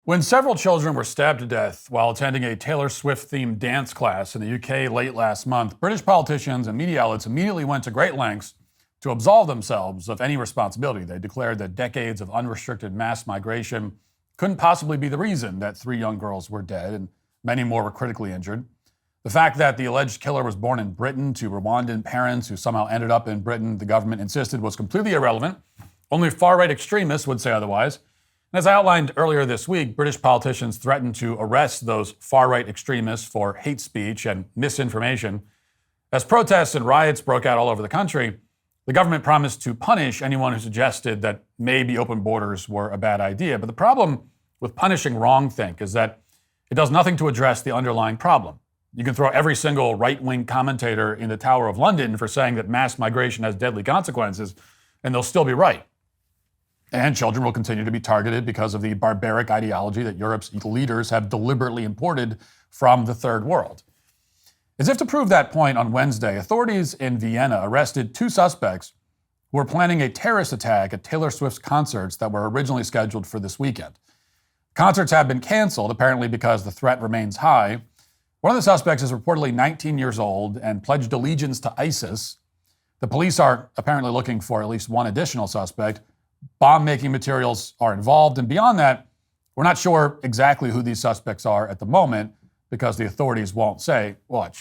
When several children were stabbed to death while attending a Taylor Swift-themed dance class in the UK late last month, British politicians and media outlets immediately went to great lengths to absolve themselves of any responsibility. They declared that decades of unrestricted mass migration couldn't possibly be the reason that 3 young girls were dead and many more were critically injured. The fact that the alleged killer was born in Britain to Rwandan parents who somehow ended up in Britain, the government insisted was completely irrelevant. Only far-right extremists would say otherwise. And as I outlined earlier this week, British politicians threatened to arrest those far-right extremists for hate speech and misinformation. As protests and riots broke out all over the country, the government promised to punish anyone who suggested that maybe open borders were a bad idea. But the problem with punishing wrongthink is that it does nothing to address the underlying problem. You can throw every single right-wing commentator in the Tower of London for saying that mass migration has deadly consequences, and they'll still be right. And children will continue to be targeted because of the barbaric ideology that Europe's leaders have deliberately imported from the third world. As if to prove that point, on Wednesday, authorities in Vienna arrested 2 suspects who were planning a terrorist attack at Taylor Swift's concerts that were originally scheduled for this weekend. Concerts have been canceled, apparently because the threat remains high. One of the suspects is reportedly 19 years old and pledged allegiance to ISIS. The police are apparently looking for at least one additional suspect. Bomb-making materials are involved, and beyond that, we're not sure exactly who these suspects are at the moment because the authorities won't say. Watch.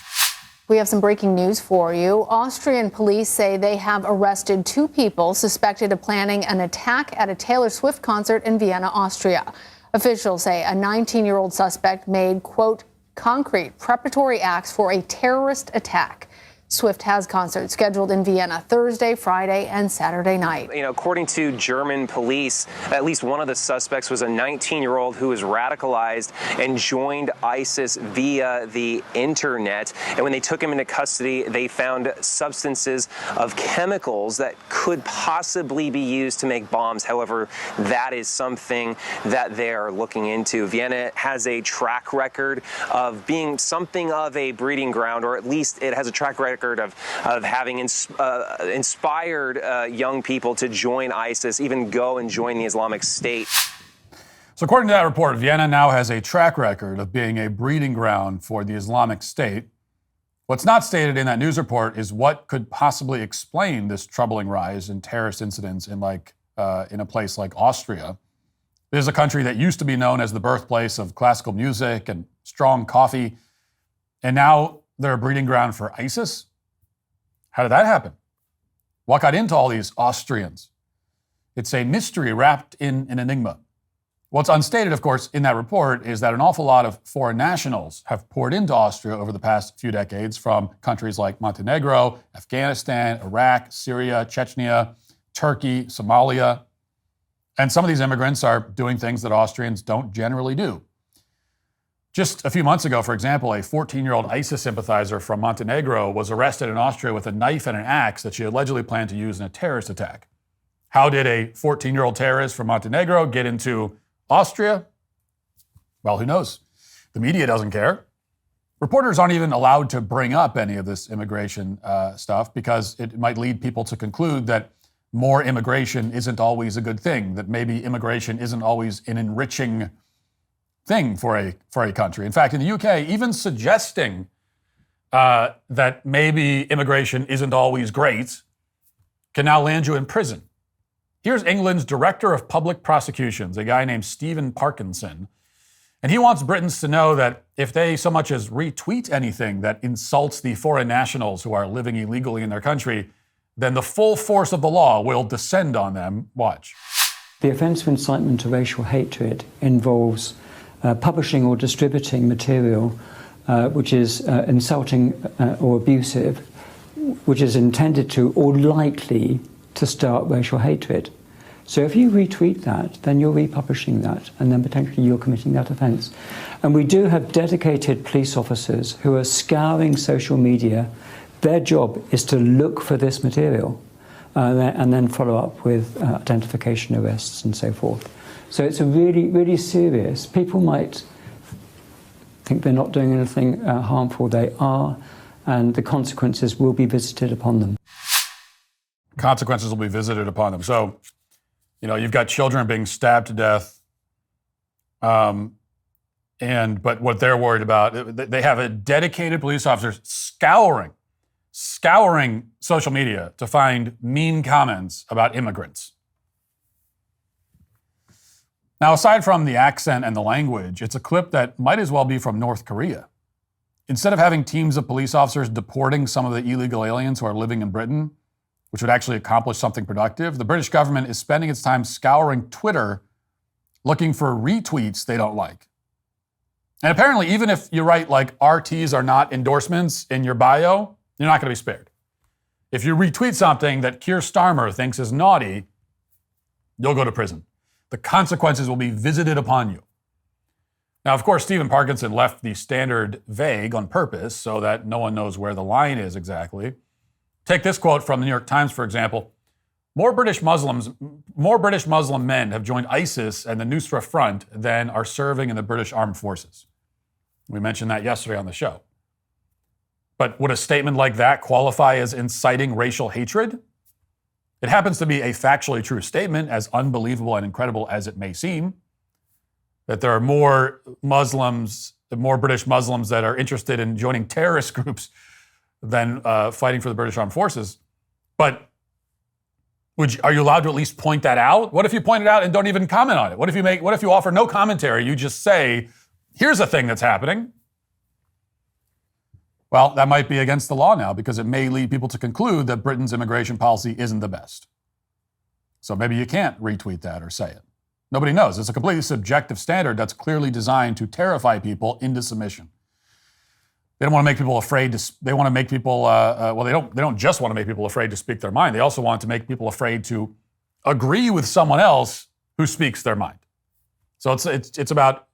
We have some breaking news for you. Austrian police say they have arrested 2 people suspected of planning an attack at a Taylor Swift concert in Vienna, Austria. Officials say a 19-year-old suspect made, quote, concrete preparatory acts for a terrorist attack. Swift has concerts scheduled in Vienna Thursday, Friday, and Saturday night. According to German police, at least one of the suspects was a 19-year-old who was radicalized and joined ISIS via the internet. And when they took him into custody, they found substances of chemicals that could possibly be used to make bombs. However, that is something that they are looking into. Vienna has a track record of being something of a breeding ground, or at least it has a track record of having inspired young people to join ISIS, even go and join the Islamic State. So according to that report, Vienna now has a track record of being a breeding ground for the Islamic State. What's not stated in that news report is what could possibly explain this troubling rise in terrorist incidents in a place like Austria. It is a country that used to be known as the birthplace of classical music and strong coffee, and now they're a breeding ground for ISIS? How did that happen? What got into all these Austrians? It's a mystery wrapped in an enigma. What's unstated, of course, in that report is that an awful lot of foreign nationals have poured into Austria over the past few decades from countries like Montenegro, Afghanistan, Iraq, Syria, Chechnya, Turkey, Somalia. And some of these immigrants are doing things that Austrians don't generally do. Just a few months ago, for example, a 14-year-old ISIS sympathizer from Montenegro was arrested in Austria with a knife and an axe that she allegedly planned to use in a terrorist attack. How did a 14-year-old terrorist from Montenegro get into Austria? Well, who knows? The media doesn't care. Reporters aren't even allowed to bring up any of this immigration stuff because it might lead people to conclude that more immigration isn't always a good thing, that maybe immigration isn't always an enriching thing for a country. In fact, in the UK, even suggesting that maybe immigration isn't always great can now land you in prison. Here's England's Director of Public Prosecutions, a guy named Stephen Parkinson, and he wants Britons to know that if they so much as retweet anything that insults the foreign nationals who are living illegally in their country, then the full force of the law will descend on them. Watch. The offence of incitement to racial hatred involves publishing or distributing material which is insulting or abusive, which is intended to or likely to start racial hatred. So if you retweet that, then you're republishing that, and then potentially you're committing that offence. And we do have dedicated police officers who are scouring social media. Their job is to look for this material and then follow up with identification arrests and so forth. So it's a really, really serious. People might think they're not doing anything harmful. They are, and the consequences will be visited upon them. Consequences will be visited upon them. So, you've got children being stabbed to death But what they're worried about, they have a dedicated police officer scouring social media to find mean comments about immigrants. Now, aside from the accent and the language, it's a clip that might as well be from North Korea. Instead of having teams of police officers deporting some of the illegal aliens who are living in Britain, which would actually accomplish something productive, the British government is spending its time scouring Twitter looking for retweets they don't like. And apparently, even if you write like RTs are not endorsements in your bio, you're not going to be spared. If you retweet something that Keir Starmer thinks is naughty, you'll go to prison. The consequences will be visited upon you. Now, of course, Stephen Parkinson left the standard vague on purpose so that no one knows where the line is exactly. Take this quote from the New York Times, for example. More British Muslim men have joined ISIS and the Nusra Front than are serving in the British Armed Forces. We mentioned that yesterday on the show. But would a statement like that qualify as inciting racial hatred? It happens to be a factually true statement, as unbelievable and incredible as it may seem, that there are more British Muslims that are interested in joining terrorist groups than fighting for the British Armed Forces. But are you allowed to at least point that out? What if you point it out and don't even comment on it? What if you offer no commentary? You just say, here's a thing that's happening. Well, that might be against the law now because it may lead people to conclude that Britain's immigration policy isn't the best. So maybe you can't retweet that or say it. Nobody knows. It's a completely subjective standard that's clearly designed to terrify people into submission. They don't want to make people afraid to. They want to make people. They don't just want to make people afraid to speak their mind. They also want to make people afraid to agree with someone else who speaks their mind. So it's about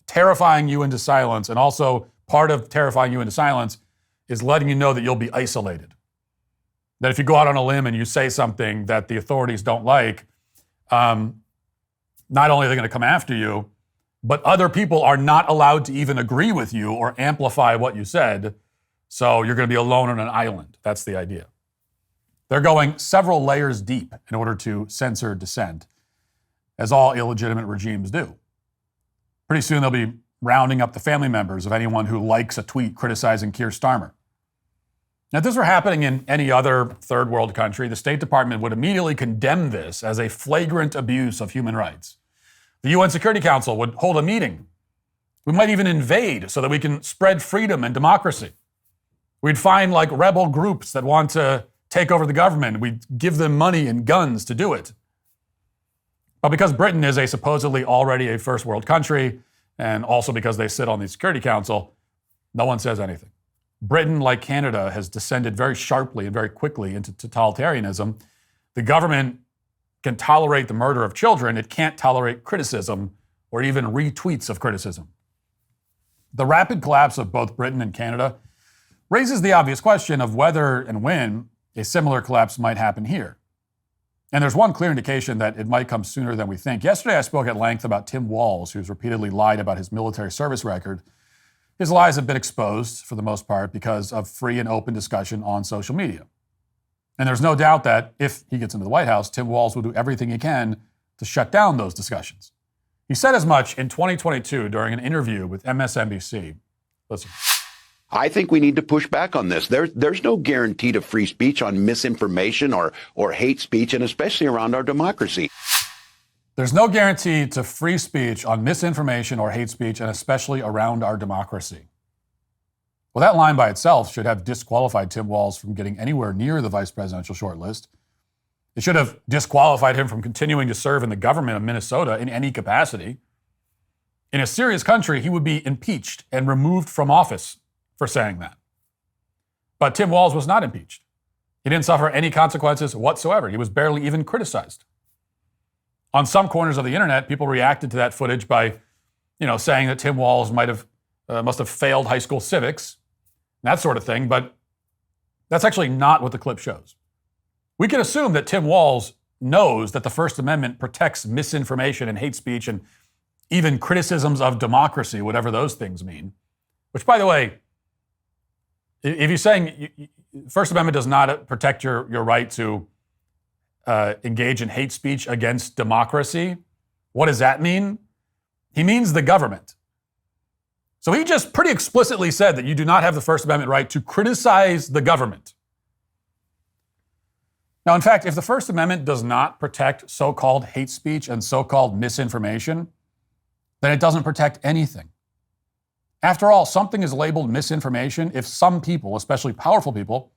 terrifying you into silence, and also part of terrifying you into silence is letting you know that you'll be isolated. That if you go out on a limb and you say something that the authorities don't like, not only are they going to come after you, but other people are not allowed to even agree with you or amplify what you said. So you're going to be alone on an island. That's the idea. They're going several layers deep in order to censor dissent, as all illegitimate regimes do. Pretty soon they'll be rounding up the family members of anyone who likes a tweet criticizing Keir Starmer. Now, if this were happening in any other third world country, the State Department would immediately condemn this as a flagrant abuse of human rights. The UN Security Council would hold a meeting. We might even invade so that we can spread freedom and democracy. We'd find like rebel groups that want to take over the government. We'd give them money and guns to do it. But because Britain is a supposedly already a first world country, and also because they sit on the Security Council, no one says anything. Britain, like Canada, has descended very sharply and very quickly into totalitarianism. The government can tolerate the murder of children. It can't tolerate criticism or even retweets of criticism. The rapid collapse of both Britain and Canada raises the obvious question of whether and when a similar collapse might happen here. And there's one clear indication that it might come sooner than we think. Yesterday, I spoke at length about Tim Walsh, who's repeatedly lied about his military service record. His lies have been exposed, for the most part, because of free and open discussion on social media. And there's no doubt that if he gets into the White House, Tim Walsh will do everything he can to shut down those discussions. He said as much in 2022 during an interview with MSNBC. Listen. I think we need to push back on this. There's no guarantee to free speech on misinformation or hate speech, and especially around our democracy. There's no guarantee to free speech on misinformation or hate speech, and especially around our democracy. Well, that line by itself should have disqualified Tim Walsh from getting anywhere near the vice presidential shortlist. It should have disqualified him from continuing to serve in the government of Minnesota in any capacity. In a serious country, he would be impeached and removed from office for saying that. But Tim Walsh was not impeached. He didn't suffer any consequences whatsoever. He was barely even criticized. On some corners of the internet, people reacted to that footage by, saying that Tim Walsh must have failed high school civics, that sort of thing. But that's actually not what the clip shows. We can assume that Tim Walsh knows that the First Amendment protects misinformation and hate speech and even criticisms of democracy, whatever those things mean. Which, by the way, if you're saying First Amendment does not protect your right to engage in hate speech against democracy, what does that mean? He means the government. So he just pretty explicitly said that you do not have the First Amendment right to criticize the government. Now, in fact, if the First Amendment does not protect so-called hate speech and so-called misinformation, then it doesn't protect anything. After all, something is labeled misinformation if some people, especially powerful people,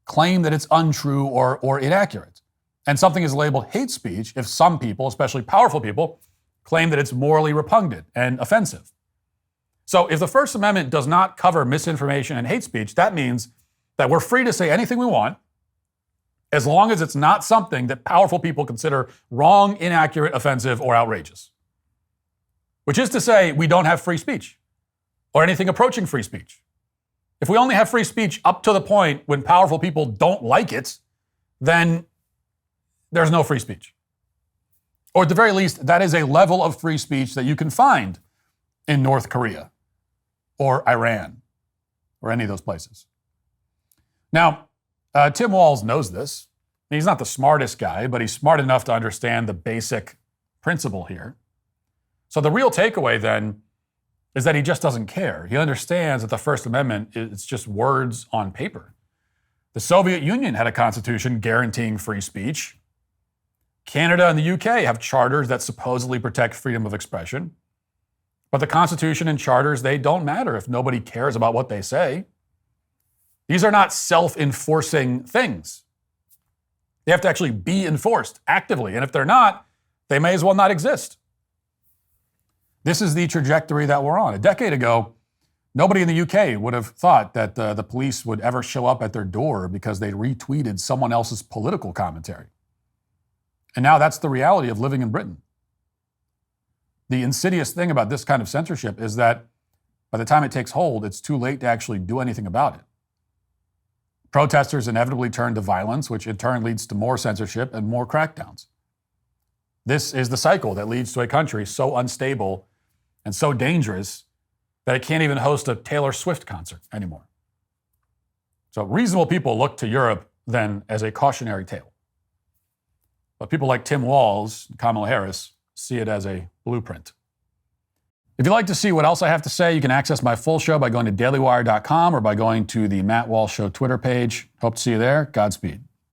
claim that it's untrue or inaccurate. And something is labeled hate speech if some people, especially powerful people, claim that it's morally repugnant and offensive. So if the First Amendment does not cover misinformation and hate speech, that means that we're free to say anything we want as long as it's not something that powerful people consider wrong, inaccurate, offensive, or outrageous. Which is to say, we don't have free speech or anything approaching free speech. If we only have free speech up to the point when powerful people don't like it, then there's no free speech. Or at the very least, that is a level of free speech that you can find in North Korea or Iran or any of those places. Now, Tim Walz knows this. He's not the smartest guy, but he's smart enough to understand the basic principle here. So the real takeaway then is that he just doesn't care. He understands that the First Amendment is just words on paper. The Soviet Union had a constitution guaranteeing free speech. Canada and the UK have charters that supposedly protect freedom of expression. But the Constitution and charters, they don't matter if nobody cares about what they say. These are not self-enforcing things. They have to actually be enforced actively. And if they're not, they may as well not exist. This is the trajectory that we're on. A decade ago, nobody in the UK would have thought that the police would ever show up at their door because they retweeted someone else's political commentary. And now that's the reality of living in Britain. The insidious thing about this kind of censorship is that by the time it takes hold, it's too late to actually do anything about it. Protesters inevitably turn to violence, which in turn leads to more censorship and more crackdowns. This is the cycle that leads to a country so unstable and so dangerous that it can't even host a Taylor Swift concert anymore. So reasonable people look to Europe then as a cautionary tale. But people like Tim Walz and Kamala Harris see it as a blueprint. If you'd like to see what else I have to say, you can access my full show by going to dailywire.com or by going to the Matt Walsh Show Twitter page. Hope to see you there. Godspeed.